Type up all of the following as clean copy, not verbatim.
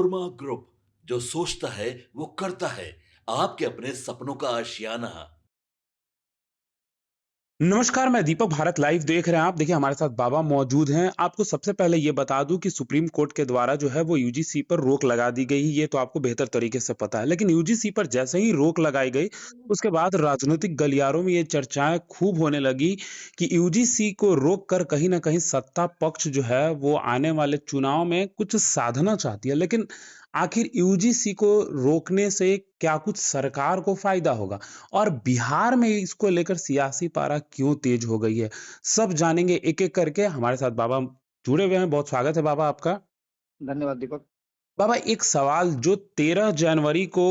Korma group, जो सोचता है वो करता है। आपके अपने सपनों का आशियाना। नमस्कार, मैं दीपक भारत लाइव देख रहे हैं आप। देखिए, हमारे साथ बाबा मौजूद हैं। आपको सबसे पहले ये बता दूँ कि सुप्रीम कोर्ट के द्वारा जो है वो यूजीसी पर रोक लगा दी गई, ये तो आपको बेहतर तरीके से पता है। लेकिन यूजीसी पर जैसे ही रोक लगाई गई, उसके बाद राजनीतिक गलियारों में ये चर्चाएँ खूब होने लगी कि यूजीसी को रोक कर कहीं न कहीं सत्ता पक्ष जो है वो आने वाले चुनाव में कुछ साधना चाहती है। लेकिन आखिर यूजीसी को रोकने से क्या कुछ सरकार को फ़ायदा होगा? और बिहार में इसको लेकर सियासी पारा क्यों तेज हो गई है? सब जानेंगे एक-एक करके। हमारे साथ बाबा जुड़े हुए हैं, बहुत स्वागत है बाबा आपका। धन्यवाद दीपक। बाबा एक सवाल जो 13 जनवरी को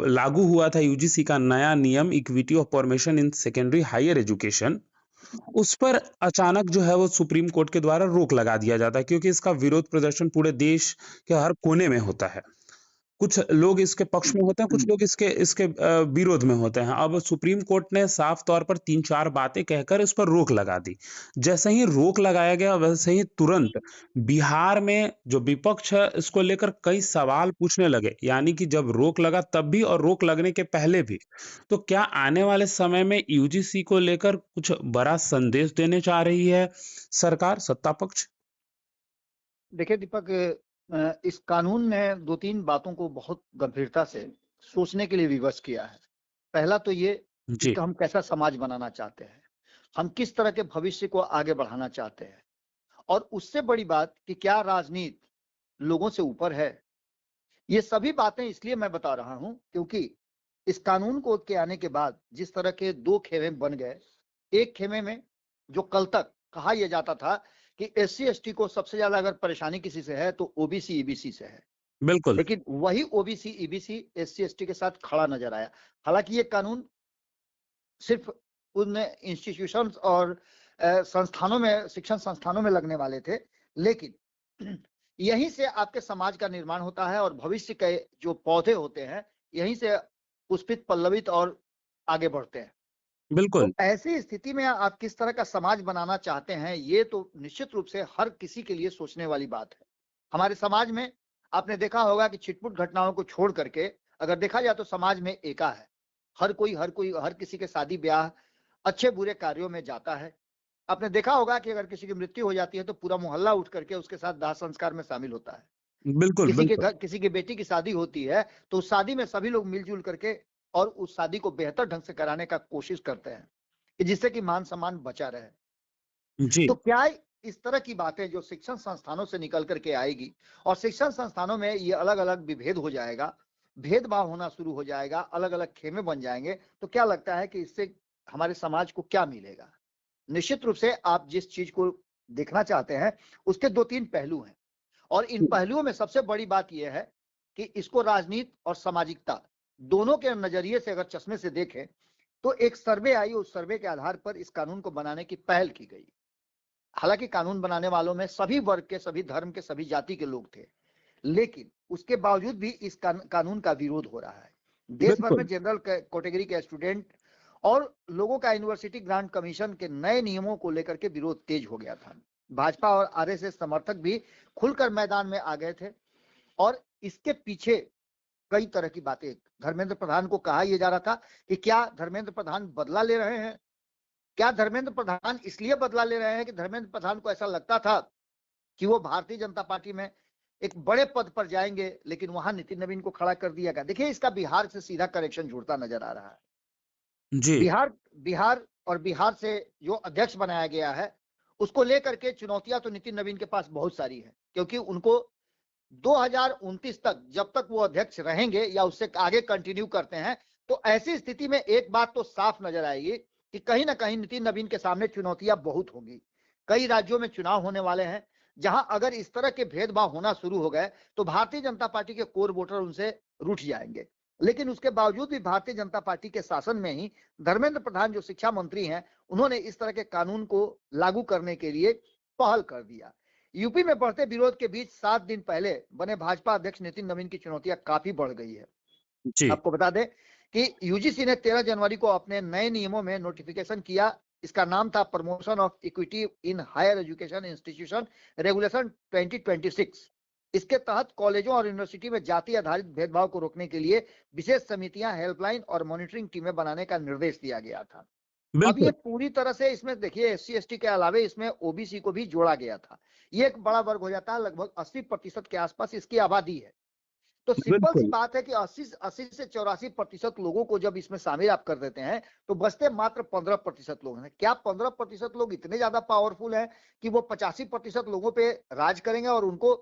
लागू हुआ था यूजीसी का नया नियम equity of formation in secondary higher education, उस पर अचानक जो है वो सुप्रीम कोर्ट के द्वारा रोक लगा दिया जाता है क्योंकि इसका विरोध प्रदर्शन पूरे देश के हर कोने में होता है। कुछ लोग इसके पक्ष में होते हैं, कुछ लोग इसके इसके विरोध में होते हैं। अब सुप्रीम कोर्ट ने साफ तौर पर 3-4 बातें कहकर इस पर रोक लगा दी। जैसे ही रोक लगाया गया वैसे ही तुरंत बिहार में जो विपक्ष है इसको लेकर कई सवाल पूछने लगे। यानी कि जब रोक लगा तब भी और रोक लगने के पहले भी। तो क्या आने वाले समय में यूजीसी को लेकर कुछ बड़ा संदेश देने चाह रही है सरकार, सत्ता पक्ष? देखिए दीपक, इस कानून ने 2-3 बातों को बहुत गंभीरता से सोचने के लिए विवश किया है। पहला तो ये कि जी, हम कैसा समाज बनाना चाहते हैं, हम किस तरह के भविष्य को आगे बढ़ाना चाहते हैं, और उससे बड़ी बात कि क्या राजनीति लोगों से ऊपर है। ये सभी बातें इसलिए मैं बता रहा हूं क्योंकि इस कानून को के आने के बाद जिस तरह के 2 खेमे बन गए, एक खेमे में जो कल तक कहा यह जाता था कि एससी एसटी को सबसे ज्यादा अगर परेशानी किसी से है तो ओबीसी ईबीसी से है, बिल्कुल। लेकिन वही ओबीसी ईबीसी एससी एसटी के साथ खड़ा नजर आया। हालांकि ये कानून सिर्फ उन इंस्टीट्यूशंस और संस्थानों में, शिक्षण संस्थानों में लगने वाले थे, लेकिन यहीं से आपके समाज का निर्माण होता है और भविष्य के जो पौधे होते हैं यहीं से पुष्पित पल्लवित और आगे बढ़ते हैं। बिल्कुल। तो ऐसी स्थिति में आप किस तरह का समाज बनाना चाहते हैं, ये तो निश्चित रूप से हर किसी के लिए सोचने वाली बात है। हमारे समाज में आपने देखा होगा कि छिटपुट घटनाओं को छोड़ करके अगर देखा जाए तो समाज में एका है। हर कोई हर किसी के शादी ब्याह, अच्छे बुरे कार्यों में जाता है। आपने देखा होगा कि अगर किसी की मृत्यु हो जाती है तो पूरा मोहल्ला उठ करके उसके साथ दाह संस्कार में शामिल होता है। बिल्कुल, किसी के बिल्कुल। घर किसी की बेटी की शादी होती है तो उस शादी में सभी लोग मिलजुल करके और उस शादी को बेहतर ढंग से कराने का कोशिश करते हैं कि जिससे कि मान सम्मान बचा रहे। जी। तो क्या इस तरह की बातें जो शिक्षण संस्थानों से निकल करके आएगी और शिक्षण संस्थानों में ये अलग अलग विभेद हो जाएगा, भेदभाव होना शुरू हो जाएगा, अलग अलग खेमे बन जाएंगे, तो क्या लगता है कि इससे हमारे समाज को क्या मिलेगा? निश्चित रूप से आप जिस चीज को देखना चाहते हैं उसके 2-3 पहलू हैं, और इन पहलुओं में सबसे बड़ी बात यह है कि इसको राजनीति और सामाजिकता दोनों के नजरिए से अगर चश्मे से देखें तो एक सर्वे आई, उस सर्वे के आधार पर इस कानून को बनाने की पहल की गई। हालांकि कानून बनाने वालों में सभी वर्ग के, सभी धर्म के, सभी जाति के लोग थे, लेकिन उसके बावजूद भी इस कानून का विरोध हो रहा है। देश भर में बिल्कुल। जनरल कैटेगरी के स्टूडेंट और लोगों का यूनिवर्सिटी ग्रांट कमीशन के नए नियमों को लेकर के विरोध तेज हो गया था। भाजपा और आरएसएस समर्थक भी खुलकर मैदान में आ गए थे, और इसके पीछे कई तरह की बातें। धर्मेंद्र प्रधान को कहा यह जा रहा था कि क्या धर्मेंद्र प्रधान बदला ले रहे हैं? क्या धर्मेंद्र प्रधान इसलिए बदला ले रहे हैं कि धर्मेंद्र प्रधान को ऐसा लगता था कि वो भारतीय जनता पार्टी में एक बड़े पद पर जाएंगे, लेकिन वहां नितिन नवीन को खड़ा कर दिया गया। देखिए, इसका बिहार से सीधा कनेक्शन जुड़ता नजर आ रहा है। जी। बिहार बिहार और बिहार से जो अध्यक्ष बनाया गया है उसको लेकर के चुनौतियां तो नितिन नवीन के पास बहुत सारी है, क्योंकि उनको 2029 तक, जब तक वो अध्यक्ष रहेंगे या उससे आगे कंटिन्यू करते हैं, तो ऐसी स्थिति में एक बात तो साफ नजर आएगी कि कहीं ना कहीं नितिन नवीन के सामने चुनौतियां बहुत होंगी। कई राज्यों में चुनाव होने वाले हैं जहां अगर इस तरह के भेदभाव होना शुरू हो गए तो भारतीय जनता पार्टी के कोर वोटर उनसे रूठ जाएंगे। लेकिन उसके बावजूद भी भारतीय जनता पार्टी के शासन में ही धर्मेंद्र प्रधान जो शिक्षा मंत्री हैं, उन्होंने इस तरह के कानून को लागू करने के लिए पहल कर दिया। यूपी में बढ़ते विरोध के बीच 7 दिन पहले बने भाजपा अध्यक्ष नितिन नवीन की चुनौतियां काफी बढ़ गई है। जी। आपको बता दें कि यूजीसी ने 13 जनवरी को अपने नए नियमों में नोटिफिकेशन किया। इसका नाम था promotion of equity in higher education institution regulation 2026। इसके तहत कॉलेजों और यूनिवर्सिटी में जाति आधारित भेदभाव को रोकने के लिए विशेष समितियां, हेल्पलाइन और मॉनिटरिंग टीमें बनाने का निर्देश दिया गया था। अब ये बिल्कुल, पूरी तरह से इसमें देखिए एससी एसटी के अलावे इसमें ओबीसी को भी जोड़ा गया था। ये एक बड़ा वर्ग हो जाता है, लगभग 80% के आसपास इसकी आबादी है। तो सिंपल सी बिल्कुल, बात है कि 80 से 84% लोगों को जब इसमें शामिल आप कर देते हैं तो बचते मात्र 15% लोग हैं। क्या 15% लोग इतने ज्यादा पावरफुल हैं कि वो 85% लोगों पे राज करेंगे और उनको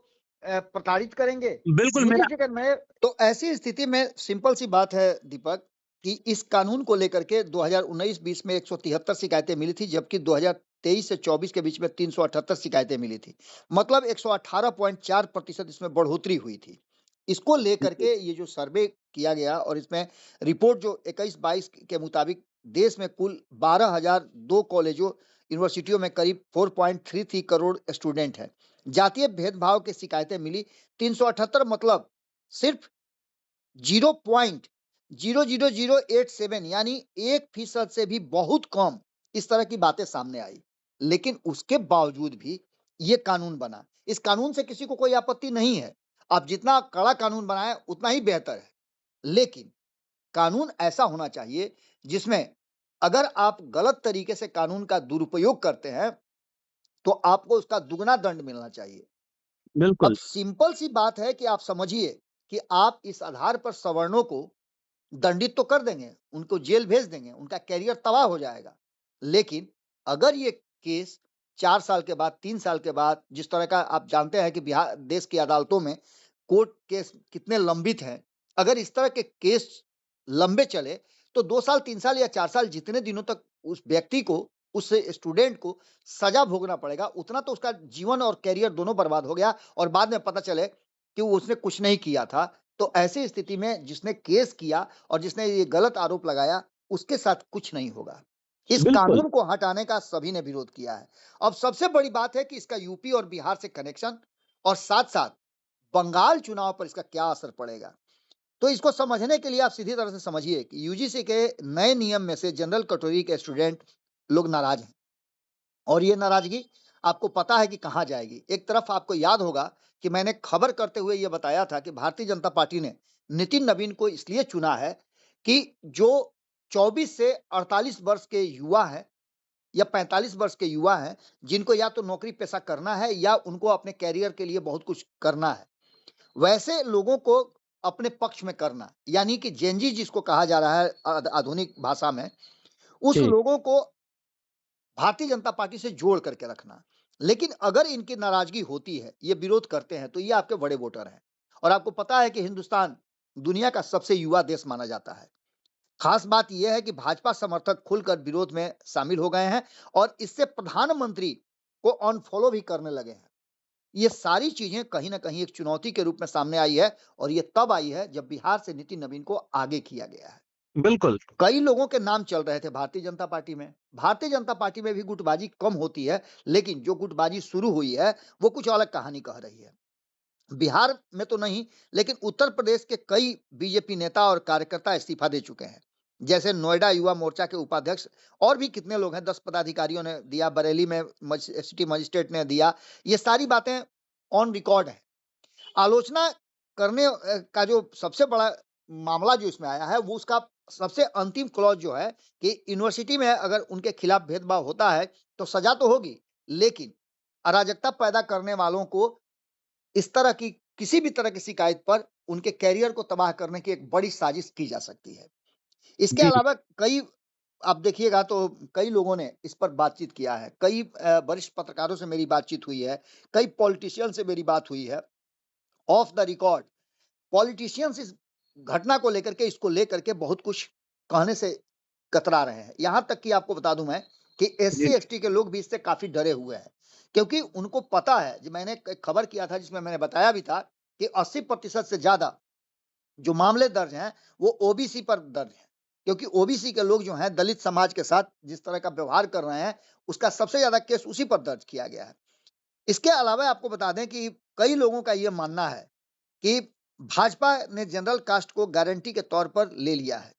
प्रताड़ित करेंगे? बिल्कुल मेरा यूजीसी के नए तो ऐसी स्थिति में सिंपल सी बात है दीपक कि इस कानून को लेकर के 2019-20 में 173 शिकायतें मिली थी, जबकि 2023 से 24 के बीच में 378 शिकायतें मिली थी। मतलब 118.4% इसमें बढ़ोतरी हुई थी। इसको लेकर के ये जो सर्वे किया गया और इसमें रिपोर्ट जो 21-22 के मुताबिक देश में कुल 12,002 कॉलेजों यूनिवर्सिटियों में करीब 4.33 करोड़ स्टूडेंट हैं। जातीय भेदभाव की शिकायतें मिली 378, मतलब सिर्फ 0.00087 यानी 1% से भी बहुत कम इस तरह की बातें सामने आई। लेकिन उसके बावजूद भी ये कानून बना। इस कानून से किसी को कोई आपत्ति नहीं है। आप जितना कड़ा कानून बनाए उतना ही बेहतर है। लेकिन कानून ऐसा होना चाहिए जिसमें अगर आप गलत तरीके से कानून का दुरुपयोग करते हैं तो आपको उसका दुगना दंड मिलना चाहिए। अब बिल्कुल, सिंपल सी बात है कि आप समझिए कि आप इस आधार पर सवर्णों को दंडित तो कर देंगे, उनको जेल भेज देंगे, उनका कैरियर तबाह हो जाएगा। लेकिन अगर ये केस 4 साल के बाद, 3 साल के बाद, जिस तरह का आप जानते हैं कि बिहार देश की अदालतों में कोर्ट केस कितने लंबित हैं, अगर इस तरह के केस लंबे चले तो 2 साल, 3 साल या 4 साल जितने दिनों तक उस व्यक्ति को, उस स्टूडेंट को सजा भोगना पड़ेगा, उतना तो उसका जीवन और कैरियर दोनों बर्बाद हो गया और बाद में पता चले कि उसने कुछ नहीं किया था। तो ऐसी स्थिति में जिसने केस किया और जिसने ये गलत आरोप लगाया, उसके साथ कुछ नहीं होगा। इस बिल्कुल, कानून को हटाने का सभी ने विरोध किया है। अब सबसे बड़ी बात है कि इसका यूपी और बिहार से कनेक्शन और साथ-साथ बंगाल चुनाव पर इसका क्या असर पड़ेगा। तो इसको समझने के लिए आप सीधी तरह से समझिए कि यूजीसी के नए नियम में से जनरल कैटेगरी के स्टूडेंट लोग नाराज हैं और ये नाराजगी आपको पता है कि कहाँ जाएगी। एक तरफ आपको याद होगा कि मैंने खबर करते हुए ये बताया था कि भारतीय जनता पार्टी ने नितिन नवीन को इसलिए चुना है कि जो 24 से 48 वर्ष के युवा हैं या 45 वर्ष के युवा हैं, जिनको या तो नौकरी पेशा करना है या उनको अपने कैरियर के लिए बहुत कुछ करना है, वैसे लोगों को अपने पक्ष में करना, यानी कि जेनजी जिसको कहा जा रहा है आधुनिक भाषा में, उस जी, लोगों को भारतीय जनता पार्टी से जोड़ करके रखना। लेकिन अगर इनकी नाराजगी होती है, ये विरोध करते हैं, तो ये आपके बड़े वोटर हैं और आपको पता है कि हिंदुस्तान दुनिया का सबसे युवा देश माना जाता है। खास बात यह है कि भाजपा समर्थक खुलकर विरोध में शामिल हो गए हैं और इससे प्रधानमंत्री को अनफॉलो भी करने लगे हैं। ये सारी चीजें कहीं ना कहीं एक चुनौती के रूप में सामने आई है और ये तब आई है जब बिहार से नितिन नवीन को आगे किया गया है। बिल्कुल, कई लोगों के नाम चल रहे थे भारतीय जनता पार्टी में। भारतीय जनता पार्टी में भी गुटबाजी कम होती है, लेकिन जो गुटबाजी शुरू हुई है वो कुछ अलग कहानी कह रही है। बिहार में तो नहीं, लेकिन उत्तर प्रदेश के कई बीजेपी नेता और कार्यकर्ता इस्तीफा दे चुके हैं। जैसे नोएडा युवा मोर्चा के उपाध्यक्ष और भी कितने लोग हैं, 10 पदाधिकारियों ने दिया, बरेली में सिटी मजिस्ट्रेट ने दिया। ये सारी बातें ऑन रिकॉर्ड है। आलोचना करने का जो सबसे बड़ा मामला जो इसमें आया है वो उसका सबसे अंतिम क्लॉज जो है कि यूनिवर्सिटी में अगर उनके खिलाफ भेदभाव होता है तो सजा तो होगी, लेकिन अराजकता पैदा करने वालों को इस तरह की किसी भी तरह की शिकायत पर उनके कैरियर को तबाह करने की एक बड़ी साजिश की जा सकती है। इसके जी, अलावा कई आप देखिएगा तो कई लोगों ने इस पर बातचीत किया है। कई वरिष्ठ पत्रकारों से मेरी बातचीत हुई है, कई पॉलिटिशियन से मेरी बात हुई है। ऑफ द रिकॉर्ड पॉलिटिशियंस इस घटना को लेकर के, इसको लेकर के बहुत कुछ कहने से कतरा रहे हैं। यहां तक कि आपको बता दूं मैं कि एससी जी, एसटी के लोग भी इससे काफी डरे हुए हैं, क्योंकि उनको पता है, जो मैंने एक खबर किया था जिसमें मैंने बताया भी था कि 80% से ज्यादा जो मामले दर्ज हैं वो ओबीसी पर दर्ज हैं, क्योंकि ओबीसी के लोग जो हैं दलित समाज के साथ जिस तरह का व्यवहार कर रहे हैं उसका सबसे ज्यादा केस उसी पर दर्ज किया गया है। इसके अलावा आपको बता दें कि कई लोगों का यह मानना है कि भाजपा ने जनरल कास्ट को गारंटी के तौर पर ले लिया है।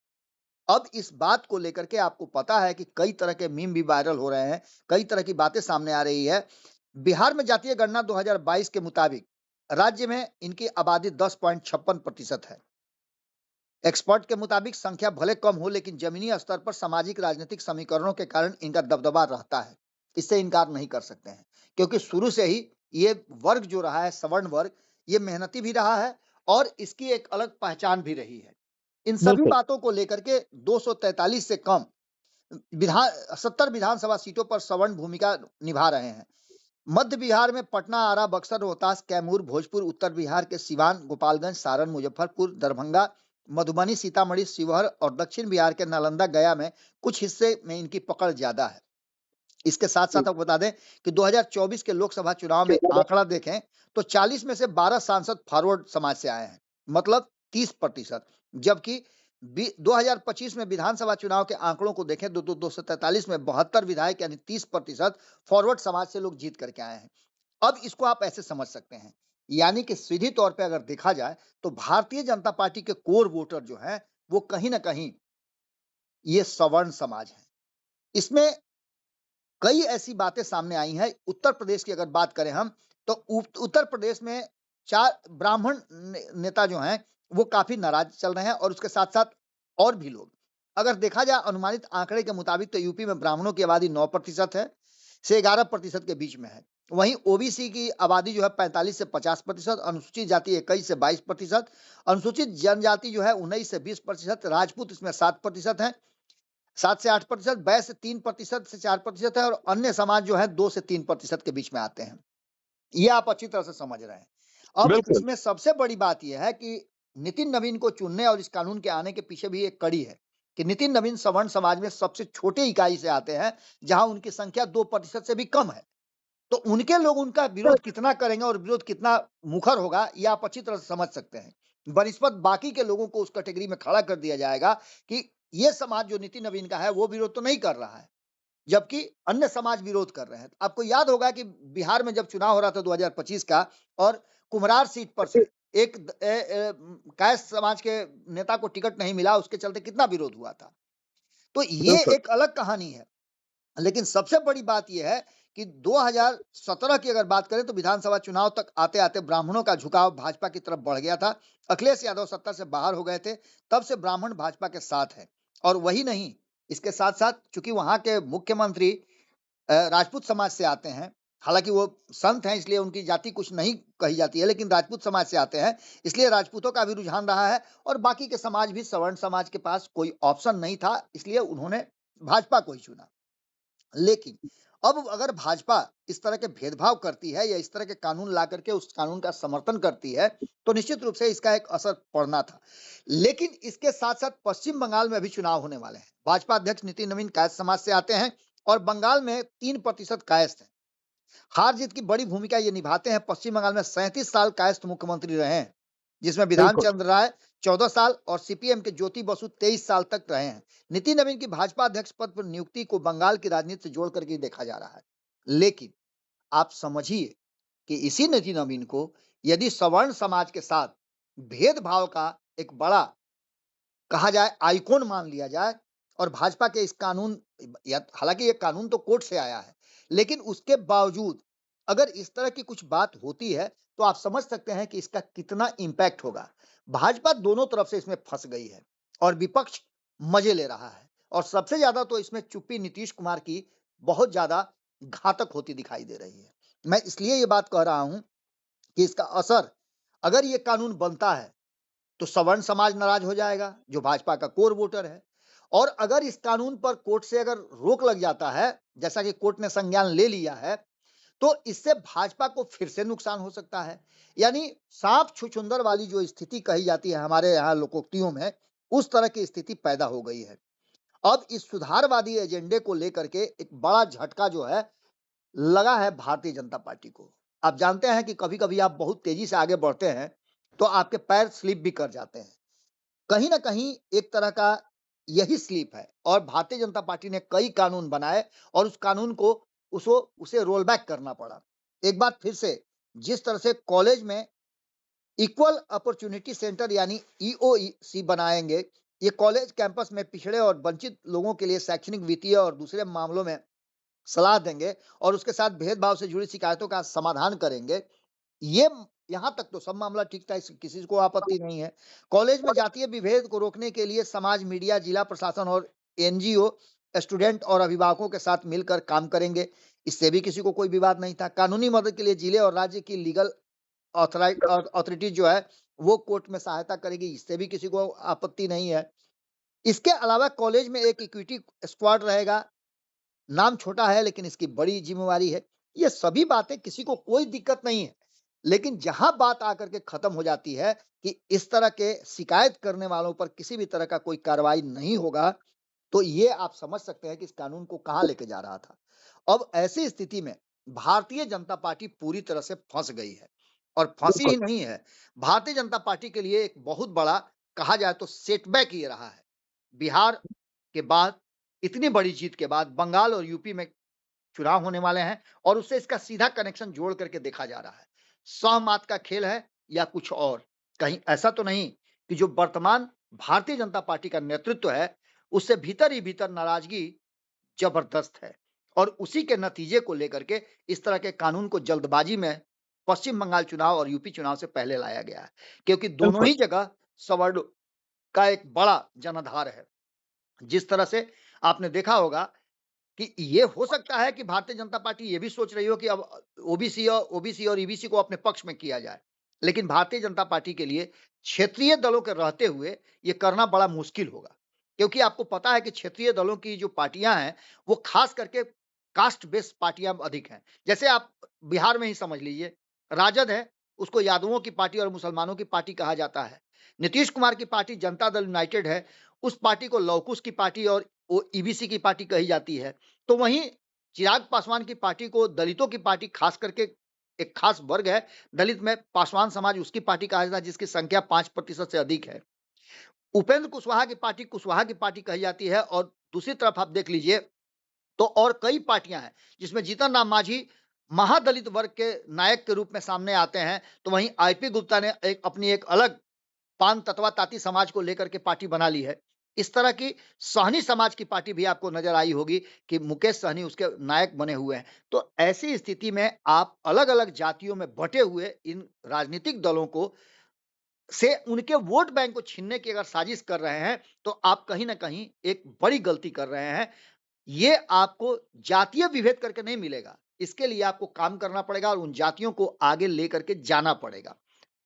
अब इस बात को लेकर के आपको पता है कि कई तरह के मीम भी वायरल हो रहे हैं, कई तरह की बातें सामने आ रही है। बिहार में जातीय गणना 2022 के मुताबिक राज्य में इनकी आबादी 10.56% है। एक्सपर्ट के मुताबिक संख्या भले कम हो, लेकिन जमीनी स्तर पर सामाजिक राजनीतिक समीकरणों के कारण इनका दबदबा रहता है। इससे इनकार नहीं कर सकते हैं, क्योंकि शुरू से ही ये वर्ग जो रहा है, सवर्ण वर्ग, ये मेहनती भी रहा है और इसकी एक अलग पहचान भी रही है। इन सभी बिल्कुल। बातों को लेकर के 243 से कम 70 विधानसभा सीटों पर सवर्ण भूमिका निभा रहे हैं। मध्य बिहार में पटना, आरा, बक्सर, रोहतास, कैमूर, भोजपुर, उत्तर बिहार के सिवान, गोपालगंज, सारण, मुजफ्फरपुर, दरभंगा, मधुबनी, सीतामढ़ी, शिवहर और दक्षिण बिहार के नालंदा, गया में कुछ हिस्से में इनकी पकड़ ज्यादा है। इसके साथ साथ आपको बता दें कि 2024 के लोकसभा चुनाव में आंकड़ा देखें तो 40 में से 12 सांसद फॉरवर्ड समाज से आए हैं, मतलब 30%। जबकि 2025 में विधानसभा चुनाव के आंकड़ों को देखें तो 243 में 72 विधायक यानी 30% फॉरवर्ड समाज से लोग जीत करके आए हैं। अब इसको आप ऐसे समझ सकते हैं, यानी कि सीधी तौर पे अगर देखा जाए तो भारतीय जनता पार्टी के कोर वोटर जो है वो कहीं ना कहीं ये सवर्ण समाज है। इसमें कई ऐसी बातें सामने आई हैं। उत्तर प्रदेश की अगर बात करें हम तो उत्तर प्रदेश में 4 ब्राह्मण नेता जो हैं वो काफी नाराज चल रहे हैं और उसके साथ साथ और भी लोग। अगर देखा जाए अनुमानित आंकड़े के मुताबिक तो यूपी में ब्राह्मणों की आबादी 9% है से 11% के बीच में है। वहीं ओबीसी की आबादी जो है 45 से 50%, अनुसूचित जाति 21 से 22%, अनुसूचित जनजाति जो है 19 से 20%, राजपूत इसमें 7% है, 7 से 8%, वैश्य 3% से 4% है और अन्य समाज जो है 2 से 3% के बीच में आते हैं। ये आप अच्छी तरह से समझ रहे हैं। अब बिल्कुल। इसमें सबसे बड़ी बात यह है कि नितिन नवीन को चुनने और इस कानून के आने के पीछे भी एक कड़ी है कि नितिन नवीन सवर्ण समाज में सबसे छोटे इकाई से आते हैं, जहां उनकी संख्या 2% से भी कम है। तो उनके लोग उनका विरोध कितना करेंगे और विरोध कितना मुखर होगा, ये आप अच्छी तरह से समझ सकते हैं। बनिस्बत बाकी के लोगों को उस कैटेगरी में खड़ा कर दिया जाएगा कि ये समाज जो नितिन नवीन का है वो विरोध तो नहीं कर रहा है, जबकि अन्य समाज विरोध कर रहे हैं। आपको याद होगा कि बिहार में जब चुनाव हो रहा था 2025 का और कुम्हरार सीट पर से एक कायस्थ समाज के नेता को टिकट नहीं मिला, उसके चलते कितना विरोध हुआ था। तो ये बिल्कुल। एक अलग कहानी है। लेकिन सबसे बड़ी बात यह है कि 2017 की अगर बात करें तो विधानसभा चुनाव तक आते आते ब्राह्मणों का झुकाव भाजपा की तरफ बढ़ गया था। अखिलेश यादव सत्ता से बाहर हो गए थे, तब से ब्राह्मण भाजपा के साथ है। और वही नहीं, इसके साथ साथ चूंकि वहां के मुख्यमंत्री राजपूत समाज से आते हैं, हालांकि वो संत हैं इसलिए उनकी जाति कुछ नहीं कही जाती है, लेकिन राजपूत समाज से आते हैं, इसलिए राजपूतों का भी रुझान रहा है। और बाकी के समाज भी, सवर्ण समाज के पास कोई ऑप्शन नहीं था, इसलिए उन्होंने भाजपा को ही चुना। लेकिन अब अगर भाजपा इस तरह के भेदभाव करती है या इस तरह के कानून ला करके उस कानून का समर्थन करती है तो निश्चित रूप से इसका एक असर पड़ना था। लेकिन इसके साथ साथ पश्चिम बंगाल में भी चुनाव होने वाले हैं। भाजपा अध्यक्ष नितिन नवीन कायस्थ समाज से आते हैं और बंगाल में 3% कायस्थ है। हार जीत की बड़ी भूमिका ये निभाते हैं। पश्चिम बंगाल में 37 साल कायस्थ मुख्यमंत्री रहे हैं, जिसमें विधान बिल्कुल। चंद्र राय 14 साल और सीपीएम के ज्योति बसु 23 साल तक रहे हैं। नितिन नवीन की भाजपा अध्यक्ष पद पर नियुक्ति को बंगाल की राजनीति से जोड़ करके देखा जा रहा है। लेकिन आप समझिए कि इसी नितिन नवीन को यदि सवर्ण समाज के साथ भेदभाव का एक बड़ा, कहा जाए, आइकॉन मान लिया जाए और भाजपा के इस कानून, हालांकि ये कानून तो कोर्ट से आया है, लेकिन उसके बावजूद अगर इस तरह की कुछ बात होती है तो आप समझ सकते हैं कि इसका कितना इंपैक्ट होगा। भाजपा दोनों तरफ से इसमें फंस गई है और विपक्ष मजे ले रहा है। और सबसे ज्यादा तो इसमें चुप्पी नीतीश कुमार की बहुत ज्यादा घातक होती दिखाई दे रही है। मैं इसलिए ये बात कह रहा हूं कि इसका असर, अगर ये कानून बनता है तो सवर्ण समाज नाराज हो जाएगा जो भाजपा का कोर वोटर है। और अगर इस कानून पर कोर्ट से अगर रोक लग जाता है, जैसा कि कोर्ट ने संज्ञान ले लिया है, तो इससे भाजपा को फिर से नुकसान हो सकता है। यानी सांप छुछुंदर वाली जो स्थिति कही जाती है हमारे यहाँ लोकोक्तियों में, उस तरह की स्थिति पैदा हो गई है। अब इस सुधारवादी एजेंडे को लेकर के एक बड़ा झटका जो है लगा है भारतीय जनता पार्टी को। आप जानते हैं कि कभी कभी आप बहुत तेजी से आगे बढ़ते हैं तो आपके पैर स्लिप भी कर जाते हैं। कहीं ना कहीं एक तरह का यही स्लिप है और भारतीय जनता पार्टी ने कई कानून बनाए और उस कानून को उसे रोल बैक करना पड़ा। एक बार फिर से जिस तरह से कॉलेज में इक्वल अपॉर्चुनिटी सेंटर यानी ईओसी बनाएंगे, ये कॉलेज कैंपस में पिछड़े और वंचित लोगों के लिए शैक्षणिक, वित्तीय और दूसरे मामलों में सलाह देंगे और उसके साथ भेदभाव से जुड़ी शिकायतों का समाधान करेंगे। ये यहाँ तक तो सब मामला ठीक था, किसी को आपत्ति नहीं है। कॉलेज में जातीय विभेद को रोकने के लिए समाज, मीडिया, जिला प्रशासन और एनजीओ स्टूडेंट और अभिभावकों के साथ मिलकर काम करेंगे। इससे भी किसी को कोई विवाद नहीं था। कानूनी मदद के लिए जिले और राज्य की लीगल अथॉरिटी जो है वो कोर्ट में सहायता करेगी, इससे भी किसी को आपत्ति नहीं है। इसके अलावा कॉलेज में एक इक्विटी स्क्वाड रहेगा। नाम छोटा है लेकिन इसकी बड़ी जिम्मेवारी है। ये सभी बातें किसी को कोई दिक्कत नहीं है, लेकिन जहां बात आकर के खत्म हो जाती है कि इस तरह के शिकायत करने वालों पर किसी भी तरह का कोई कार्रवाई नहीं होगा, तो ये आप समझ सकते हैं कि इस कानून को कहां लेके जा रहा था। अब ऐसी स्थिति में भारतीय जनता पार्टी पूरी तरह से फंस गई है, और फंसी ही नहीं है, भारतीय जनता पार्टी के लिए एक बहुत बड़ा, कहा जाए तो सेटबैक ये रहा है। बिहार के बाद, इतनी बड़ी जीत के बाद बंगाल और यूपी में चुनाव होने वाले हैं, और उससे इसका सीधा कनेक्शन जोड़ करके देखा जा रहा है। सहमत का खेल है या कुछ और? कहीं ऐसा तो नहीं कि जो वर्तमान भारतीय जनता पार्टी का नेतृत्व है उससे भीतर ही भीतर नाराजगी जबरदस्त है, और उसी के नतीजे को लेकर के इस तरह के कानून को जल्दबाजी में पश्चिम बंगाल चुनाव और यूपी चुनाव से पहले लाया गया है, क्योंकि दोनों ही जगह सवर्ण का एक बड़ा जनाधार है। जिस तरह से आपने देखा होगा कि ये हो सकता है कि भारतीय जनता पार्टी ये भी सोच रही हो कि अब ओबीसी और ईबीसी को अपने पक्ष में किया जाए, लेकिन भारतीय जनता पार्टी के लिए क्षेत्रीय दलों के रहते हुए ये करना बड़ा मुश्किल होगा, क्योंकि आपको पता है कि क्षेत्रीय दलों की जो पार्टियां हैं वो खास करके कास्ट बेस्ड पार्टियां अधिक हैं। जैसे आप बिहार में ही समझ लीजिए, राजद है, उसको यादवों की पार्टी और मुसलमानों की पार्टी कहा जाता है। नीतीश कुमार की पार्टी जनता दल यूनाइटेड है, उस पार्टी को लौकुश की पार्टी और ईबीसी की पार्टी कही जाती है। तो वहीं चिराग पासवान की पार्टी को दलितों की पार्टी, खास करके एक खास वर्ग है दलित में, पासवान समाज, उसकी पार्टी कहा जाता है, जिसकी संख्या 5% से अधिक है। उपेंद्र कुशवाहा की पार्टी कुशवाहा की पार्टी कही जाती है। और दूसरी तरफ आप देख लीजिए तो और कई पार्टियां हैं जिसमें जीतन राम मांझी महादलित वर्ग के नायक के रूप में सामने आते हैं, तो वहीं आईपी गुप्ता ने अपनी एक अलग पान तत्वा ताती समाज को लेकर के पार्टी बना ली है। इस तरह की सहनी समाज की पार्टी भी आपको नजर आई होगी कि मुकेश सहनी उसके नायक बने हुए हैं। तो ऐसी स्थिति में आप अलग अलग जातियों में बटे हुए इन राजनीतिक दलों को से उनके वोट बैंक को छीनने की अगर साजिश कर रहे हैं, तो आप कहीं ना कहीं एक बड़ी गलती कर रहे हैं। ये आपको जातीय विभेद करके नहीं मिलेगा, इसके लिए आपको काम करना पड़ेगा और उन जातियों को आगे लेकर के जाना पड़ेगा।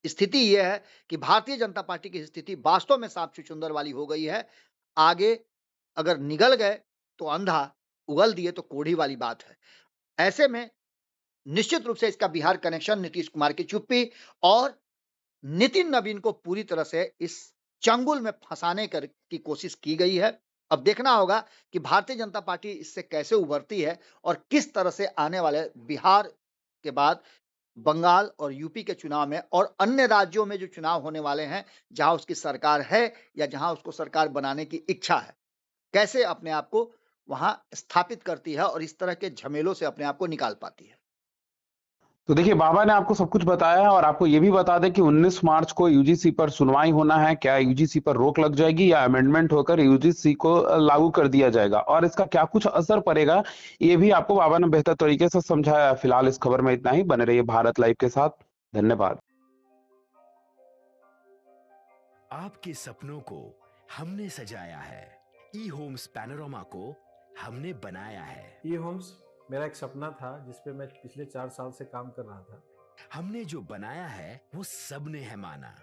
स्थिति यह है कि भारतीय जनता पार्टी की स्थिति वास्तव में सांप चुचुंदर वाली हो गई है। आगे अगर निगल गए तो अंधा, उगल दिए तो कोढ़ी वाली बात है। ऐसे में निश्चित रूप से इसका बिहार कनेक्शन, नीतीश कुमार की चुप्पी और नितिन नवीन को पूरी तरह से इस चंगुल में फंसाने की कोशिश की गई है। अब देखना होगा कि भारतीय जनता पार्टी इससे कैसे उभरती है और किस तरह से आने वाले बिहार के बाद बंगाल और यूपी के चुनाव में और अन्य राज्यों में जो चुनाव होने वाले हैं, जहां उसकी सरकार है या जहां उसको सरकार बनाने की इच्छा है, कैसे अपने आप को वहां स्थापित करती है और इस तरह के झमेलों से अपने आप को निकाल पाती है। तो देखिए, बाबा ने आपको सब कुछ बताया है और आपको ये भी बता दें कि 19 मार्च को यूजीसी पर सुनवाई होना है। क्या यूजीसी पर रोक लग जाएगी या अमेंडमेंट होकर यूजीसी को लागू कर दिया जाएगा और इसका क्या कुछ असर पड़ेगा, ये भी आपको बाबा ने बेहतर तरीके से समझाया। फिलहाल इस खबर में इतना ही। बने रहिए भारत लाइव के साथ। धन्यवाद। आपके सपनों को हमने सजाया है, ई होम्स पैनोरामा को हमने बनाया है। ई होम्स मेरा एक सपना था जिस पे मैं पिछले 4 साल से काम कर रहा था। हमने जो बनाया है वो सबने है माना।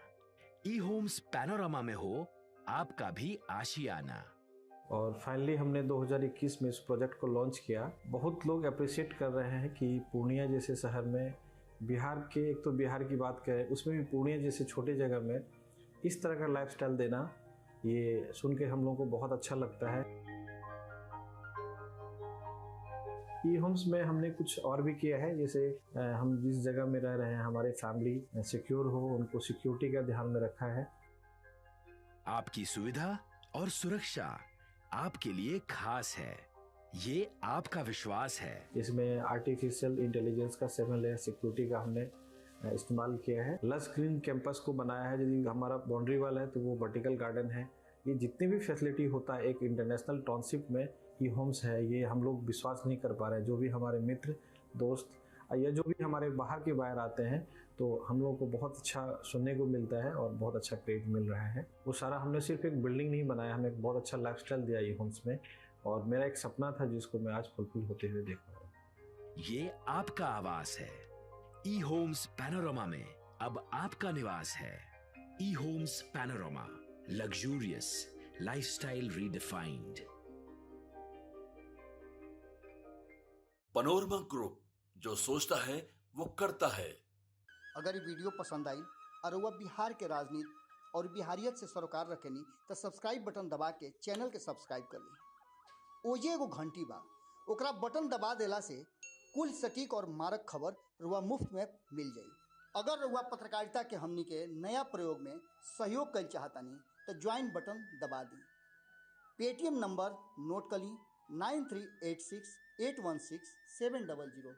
ई होम्स पैनोरामा में हो आपका भी आशियाना। और फाइनली हमने 2021 में इस प्रोजेक्ट को लॉन्च किया। बहुत लोग अप्रिशिएट कर रहे हैं कि पूर्णिया जैसे शहर में, बिहार के, एक तो बिहार की बात करें उसमें भी पूर्णिया जैसे छोटे जगह में इस तरह का लाइफस्टाइल देना, ये सुन के हम लोगों को बहुत अच्छा लगता है। ई होम्स में हमने कुछ और भी किया है, जैसे हम जिस जगह में रह रहे हैं हमारे फैमिली सिक्योर हो, उनको सिक्योरिटी का ध्यान में रखा है। आपकी सुविधा और सुरक्षा आपके लिए खास है, ये आपका विश्वास है। इसमें आर्टिफिशियल इंटेलिजेंस का 7 लेयर सिक्योरिटी का हमने इस्तेमाल किया है। लस ग्रीन कैंपस को बनाया है। यदि हमारा बाउंड्री वाल है तो वो वर्टिकल गार्डन है। ये जितनी भी फैसिलिटी होता है एक इंटरनेशनल टाउनशिप में, ई होम्स है, ये हम लोग विश्वास नहीं कर पा रहे हैं। जो भी हमारे मित्र, दोस्त या जो भी हमारे बाहर के बाहर आते हैं तो हम लोगों को बहुत अच्छा सुनने को मिलता है और बहुत अच्छा क्रेडिट मिल रहा है। वो सारा हमने सिर्फ एक बिल्डिंग नहीं बनाया, हमें एक बहुत अच्छा लाइफस्टाइल दिया ई होम्स में, और मेरा एक सपना था जिसको मैं आज फुलफिल होते हुए देख रहा हूँ। ये आपका आवास है। ई होम्स पैनोरमा में अब आपका निवास है। E Homes Panorama, luxurious lifestyle redefined. Panorama group, जो सोचता है वो करता है। अगर ये वीडियो पसंद आई और वह बिहार के राजनीति और बिहारियत से सरोकार रखेनी तो सब्सक्राइब बटन दबा के चैनल के सब्सक्राइब कर ली। ओजे एगो घंटी बा, ओकरा बटन दबा देला से कुल सटीक और मारक खबर रुआ मुफ्त में मिल जाई। अगर रुआ पत्रकारिता के हमनी के नया प्रयोग में सहयोग कर चाहतानी तो ज्वाइन बटन दबा दी। पेटीएम नंबर नोट कर ली 9386816700।